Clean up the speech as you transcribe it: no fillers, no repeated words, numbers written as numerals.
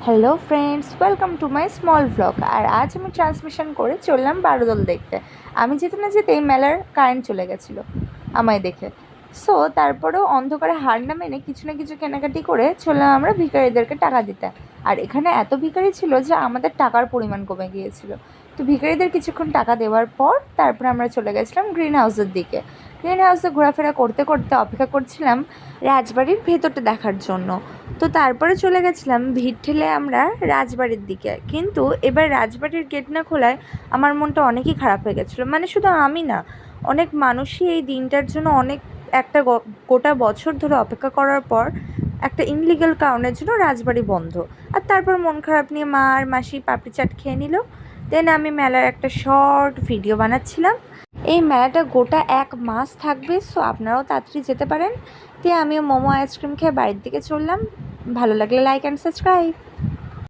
Hello friends, welcome to my small blog. আর আজ আমি ট্রান্সমিশন করে চললাম বারোদল দেখতে। আমি যেতে না যেতেই মেলার কারেন্ট চলে গেছিলো আমায় দেখে। সো তারপরেও অন্ধকারে হার না মেনে কিছু না কিছু কেনাকাটি করে চললাম আমরা ভিখারিদেরকে টাকা দিতে। আর এখানে এত ভিখারি ছিল যে আমাদের টাকার পরিমাণ কমে গিয়েছিল। তো ভিখারিদের কিছুক্ষণ টাকা দেওয়ার পর তারপরে আমরা চলে গেছিলাম গ্রিন হাউসের দিকে। গ্রিন হাউসে ঘোরাফেরা করতে করতে অপেক্ষা করছিলাম রাজবাড়ির ভেতরটা দেখার জন্য। তো তারপরে চলে গেছিলাম ভিড় ঠেলে আমরা রাজবাড়ির দিকে। কিন্তু এবার রাজবাড়ির গেট না খোলায় আমার মনটা অনেকই খারাপ হয়ে গেছিলো। মানে শুধু আমি না, অনেক মানুষই এই দিনটার জন্য অনেক একটা গোটা বছর ধরে অপেক্ষা করার পর একটা ইনলিগাল কারণের জন্য রাজবাড়ি বন্ধ। আর তারপর মন খারাপ নিয়ে মা আর মাসি পাপড়ি চাট খেয়ে নিল। দেন আমি মেলার একটা শর্ট ভিডিও বানাচ্ছিলাম। এই মেলাটা গোটা 1 মাস থাকবে, সো আপনারাও তাড়াতাড়ি যেতে পারেন। দিয়ে আমিও মোমো আইসক্রিম খেয়ে বাড়ির দিকে চললাম। ভালো লাগলে লাইক অ্যান্ড সাবস্ক্রাইব।